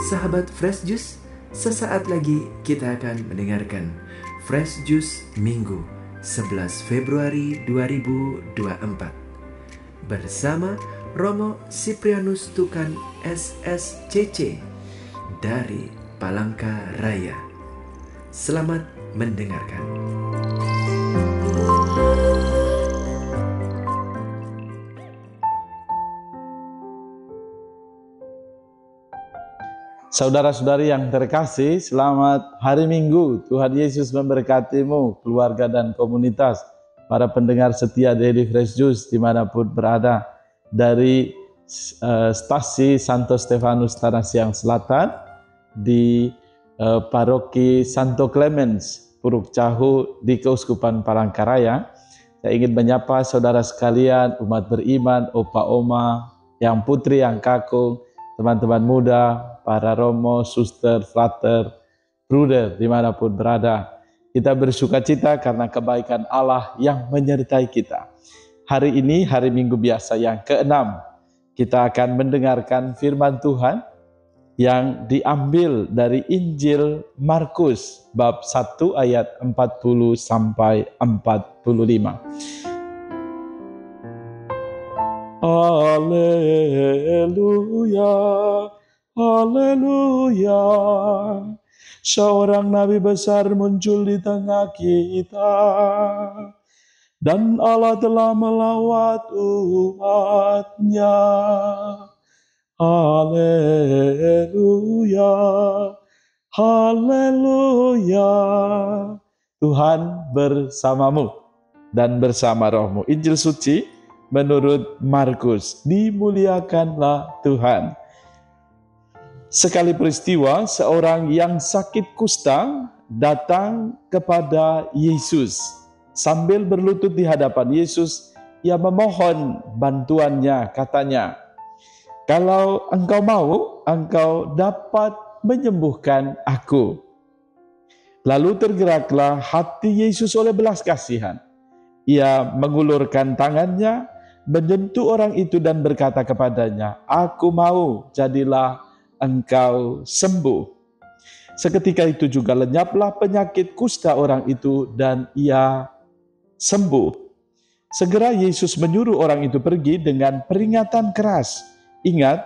Sahabat Fresh Juice, sesaat lagi kita akan mendengarkan Fresh Juice Minggu 11 Februari 2024 bersama Romo Siprianus Tukan SSCC dari Palangkaraya. Selamat mendengarkan. Saudara-saudari yang terkasih, selamat hari Minggu. Tuhan Yesus memberkatimu, keluarga dan komunitas, para pendengar setia Daily Fresh Juice dimanapun berada. Dari stasi Santo Stefanus Tanah Siang Selatan di paroki Santo Clemens, Puruk Cahu di Keuskupan Palangkaraya. Saya ingin menyapa saudara sekalian, umat beriman, opa oma, yang putri, yang kakung, teman-teman muda, para romo, suster, frater, bruder, dimanapun berada. Kita bersuka cita karena kebaikan Allah yang menyertai kita. Hari ini, hari Minggu biasa yang ke-6, kita akan mendengarkan firman Tuhan yang diambil dari Injil Markus, bab 1 ayat 40 sampai 45. Haleluya, haleluya. Seorang nabi besar muncul di tengah kita, dan Allah telah melawat umatnya. Haleluya, haleluya. Tuhan bersamamu dan bersama rohmu. Injil suci menurut Markus. Dimuliakanlah Tuhan. Sekali peristiwa, seorang yang sakit kusta datang kepada Yesus. Sambil berlutut di hadapan Yesus, ia memohon bantuannya. Katanya, "Kalau engkau mau, engkau dapat menyembuhkan aku." Lalu tergeraklah hati Yesus oleh belas kasihan. Ia mengulurkan tangannya, menyentuh orang itu dan berkata kepadanya, "Aku mau, jadilah engkau sembuh." Seketika itu juga lenyaplah penyakit kusta orang itu dan ia sembuh. Segera Yesus menyuruh orang itu pergi dengan peringatan keras. "Ingat,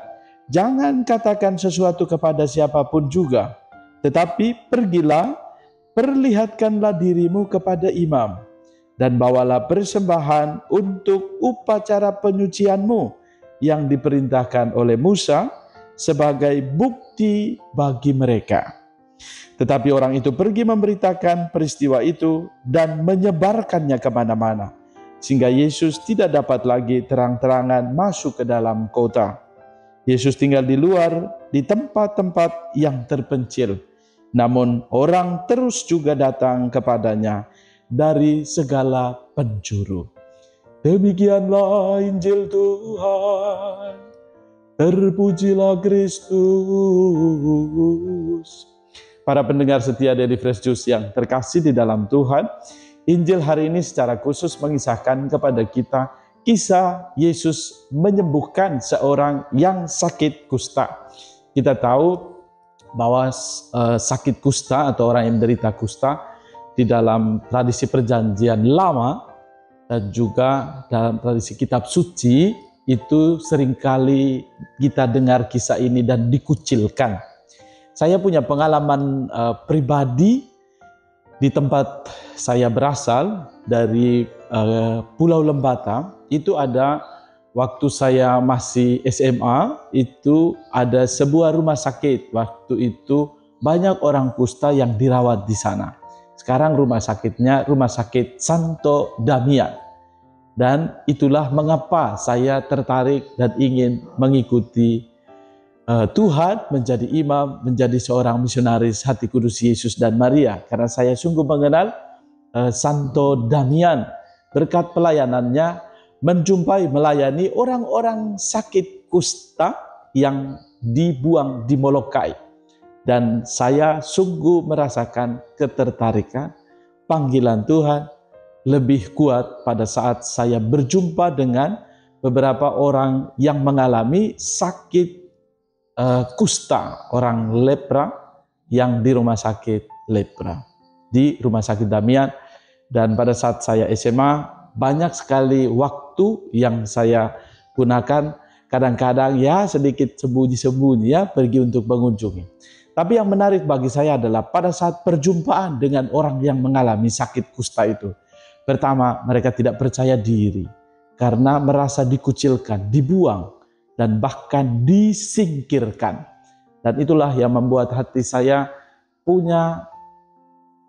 jangan katakan sesuatu kepada siapapun juga, tetapi pergilah, perlihatkanlah dirimu kepada imam, dan bawalah persembahan untuk upacara penyucianmu yang diperintahkan oleh Musa sebagai bukti bagi mereka." Tetapi orang itu pergi memberitakan peristiwa itu dan menyebarkannya kemana-mana, sehingga Yesus tidak dapat lagi terang-terangan masuk ke dalam kota. Yesus tinggal di luar, di tempat-tempat yang terpencil. Namun orang terus juga datang kepadanya dari segala penjuru. Demikianlah Injil Tuhan. Terpujilah Kristus. Para pendengar setia dari Fresh Juice yang terkasih di dalam Tuhan, Injil hari ini secara khusus mengisahkan kepada kita kisah Yesus menyembuhkan seorang yang sakit kusta. Kita tahu bahwa sakit kusta atau orang yang menderita kusta di dalam tradisi perjanjian lama dan juga dalam tradisi kitab suci itu seringkali kita dengar kisah ini dan dikucilkan. Saya punya pengalaman pribadi di tempat saya berasal dari Pulau Lembata. Itu ada waktu saya masih SMA, itu ada sebuah rumah sakit. Waktu itu banyak orang kusta yang dirawat di sana. Sekarang rumah sakitnya Rumah Sakit Santo Damian. Dan itulah mengapa saya tertarik dan ingin mengikuti Tuhan, menjadi imam, menjadi seorang misionaris Hati Kudus Yesus dan Maria. Karena saya sungguh mengenal Santo Damian. Berkat pelayanannya, melayani orang-orang sakit kusta yang dibuang di Molokai. Dan saya sungguh merasakan ketertarikan, panggilan Tuhan lebih kuat pada saat saya berjumpa dengan beberapa orang yang mengalami sakit kusta, orang lepra yang di rumah sakit lepra, di rumah sakit Damian. Dan pada saat saya SMA, banyak sekali waktu yang saya gunakan, kadang-kadang ya sedikit sembunyi-sembunyi ya pergi untuk mengunjungi. Tapi yang menarik bagi saya adalah pada saat perjumpaan dengan orang yang mengalami sakit kusta itu. Pertama, mereka tidak percaya diri karena merasa dikucilkan, dibuang, dan bahkan disingkirkan. Dan itulah yang membuat hati saya punya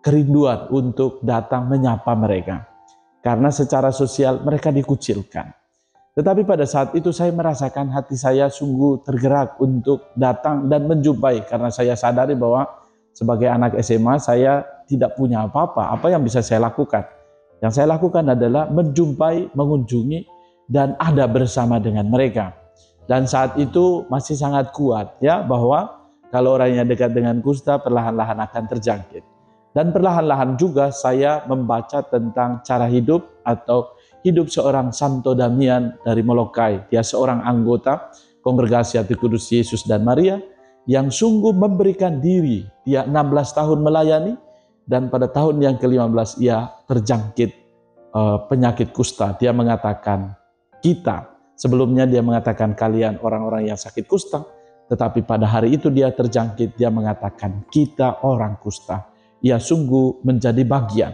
kerinduan untuk datang menyapa mereka. Karena secara sosial mereka dikucilkan. Tetapi pada saat itu saya merasakan hati saya sungguh tergerak untuk datang dan menjumpai. Karena saya sadari bahwa sebagai anak SMA saya tidak punya apa-apa. Apa yang bisa saya lakukan? Yang saya lakukan adalah menjumpai, mengunjungi, dan ada bersama dengan mereka. Dan saat itu masih sangat kuat ya, bahwa kalau orangnya dekat dengan kusta perlahan-lahan akan terjangkit. Dan perlahan-lahan juga saya membaca tentang cara hidup atau hidup seorang Santo Damian dari Molokai. Dia seorang anggota Kongregasi Hati Kudus Yesus dan Maria yang sungguh memberikan diri. Dia 16 tahun melayani dan pada tahun yang ke-15 ia terjangkit penyakit kusta. Dia mengatakan kita, sebelumnya dia mengatakan kalian orang-orang yang sakit kusta, tetapi pada hari itu dia terjangkit, dia mengatakan kita orang kusta. Ia sungguh menjadi bagian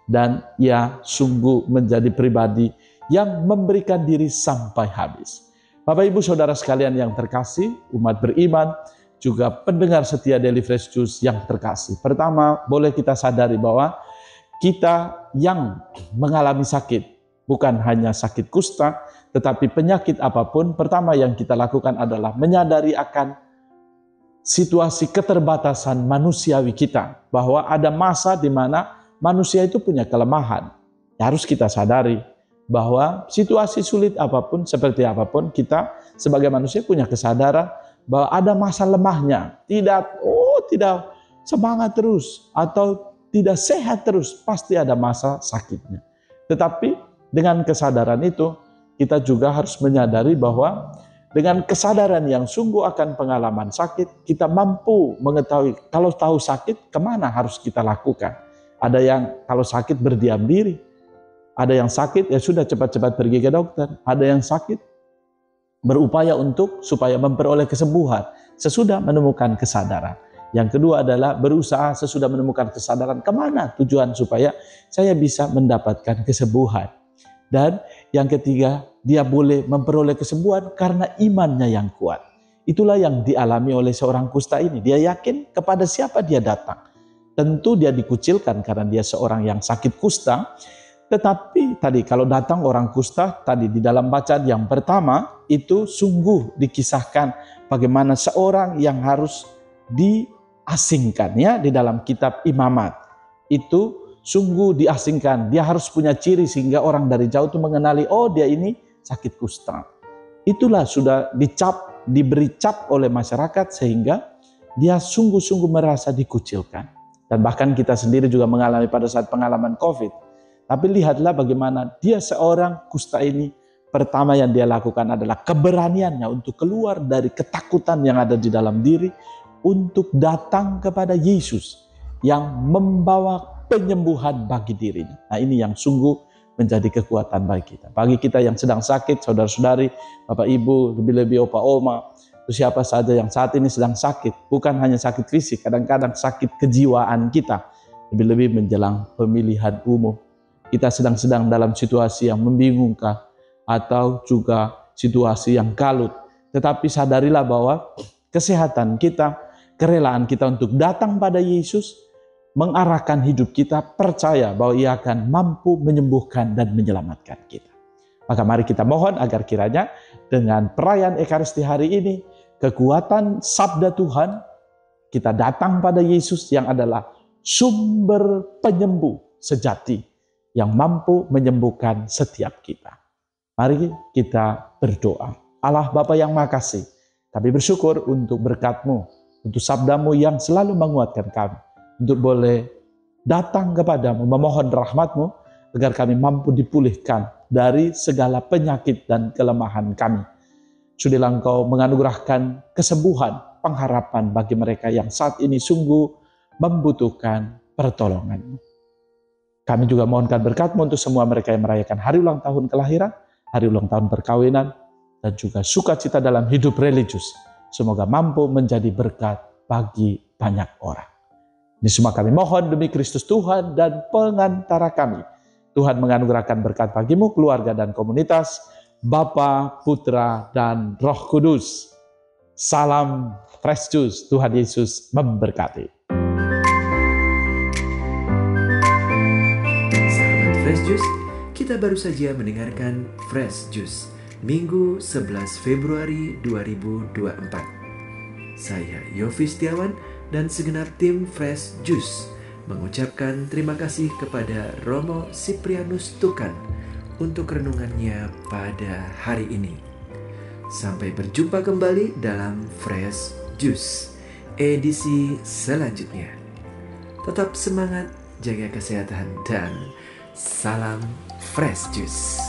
dan ia sungguh menjadi pribadi yang memberikan diri sampai habis. Bapak Ibu Saudara sekalian yang terkasih, umat beriman, juga pendengar setia Daily Fresh Juice yang terkasih. Pertama, boleh kita sadari bahwa kita yang mengalami sakit, bukan hanya sakit kusta, tetapi penyakit apapun, pertama yang kita lakukan adalah menyadari akan situasi keterbatasan manusiawi kita, bahwa ada masa di mana manusia itu punya kelemahan. Harus kita sadari bahwa situasi sulit apapun, seperti apapun, kita sebagai manusia punya kesadaran bahwa ada masa lemahnya. Tidak semangat terus atau tidak sehat terus, pasti ada masa sakitnya. Tetapi dengan kesadaran itu, kita juga harus menyadari bahwa dengan kesadaran yang sungguh akan pengalaman sakit, kita mampu mengetahui kalau tahu sakit, kemana harus kita lakukan. Ada yang kalau sakit berdiam diri, ada yang sakit ya sudah cepat-cepat pergi ke dokter, ada yang sakit berupaya supaya memperoleh kesembuhan sesudah menemukan kesadaran. Yang kedua adalah berusaha sesudah menemukan kesadaran kemana tujuan supaya saya bisa mendapatkan kesembuhan. Dan yang ketiga, dia boleh memperoleh kesembuhan karena imannya yang kuat. Itulah yang dialami oleh seorang kusta ini. Dia yakin kepada siapa dia datang. Tentu dia dikucilkan karena dia seorang yang sakit kusta. Tetapi tadi kalau datang orang kusta, tadi di dalam bacaan yang pertama, itu sungguh dikisahkan bagaimana seorang yang harus diasingkan ya di dalam kitab Imamat. Itu sungguh diasingkan, dia harus punya ciri sehingga orang dari jauh itu mengenali, oh dia ini sakit kusta. Itulah sudah diberi cap oleh masyarakat sehingga dia sungguh-sungguh merasa dikucilkan. Dan bahkan kita sendiri juga mengalami pada saat pengalaman COVID. Tapi lihatlah bagaimana dia seorang kusta ini, pertama yang dia lakukan adalah keberaniannya untuk keluar dari ketakutan yang ada di dalam diri, untuk datang kepada Yesus yang membawa penyembuhan bagi dirinya. Nah ini yang sungguh menjadi kekuatan bagi kita. Bagi kita yang sedang sakit, saudara-saudari, Bapak Ibu, lebih-lebih Opa Oma, siapa saja yang saat ini sedang sakit, bukan hanya sakit fisik, kadang-kadang sakit kejiwaan kita, lebih-lebih menjelang pemilihan umum. Kita sedang dalam situasi yang membingungkan atau juga situasi yang kalut. Tetapi sadarilah bahwa kesehatan kita, kerelaan kita untuk datang pada Yesus, mengarahkan hidup kita, percaya bahwa Ia akan mampu menyembuhkan dan menyelamatkan kita. Maka mari kita mohon agar kiranya dengan perayaan Ekaristi hari ini, kekuatan sabda Tuhan, kita datang pada Yesus yang adalah sumber penyembuh sejati yang mampu menyembuhkan setiap kita. Mari kita berdoa. Allah Bapa yang Makasih, kami bersyukur untuk berkat-Mu, untuk sabda-Mu yang selalu menguatkan kami, untuk boleh datang kepadamu, memohon rahmat-Mu, agar kami mampu dipulihkan dari segala penyakit dan kelemahan kami. Sudilah Engkau menganugerahkan kesembuhan, pengharapan bagi mereka yang saat ini sungguh membutuhkan pertolongan-Mu. Kami juga mohonkan berkat-Mu untuk semua mereka yang merayakan hari ulang tahun kelahiran, hari ulang tahun perkawinan, dan juga sukacita dalam hidup religius. Semoga mampu menjadi berkat bagi banyak orang. Ini semua kami mohon demi Kristus Tuhan dan pengantara kami. Tuhan menganugerahkan berkat bagimu, keluarga dan komunitas, Bapa, Putra, dan Roh Kudus. Salam Fresh Juice, Tuhan Yesus memberkati. Sahabat Fresh Juice, kita baru saja mendengarkan Fresh Juice, Minggu 11 Februari 2024. Saya Yofi Setiawan dan segenap tim Fresh Juice mengucapkan terima kasih kepada Romo Siprianus Tukan untuk renungannya pada hari ini. Sampai berjumpa kembali dalam Fresh Juice edisi selanjutnya. Tetap semangat, jaga kesehatan, dan salam Fresh Juice.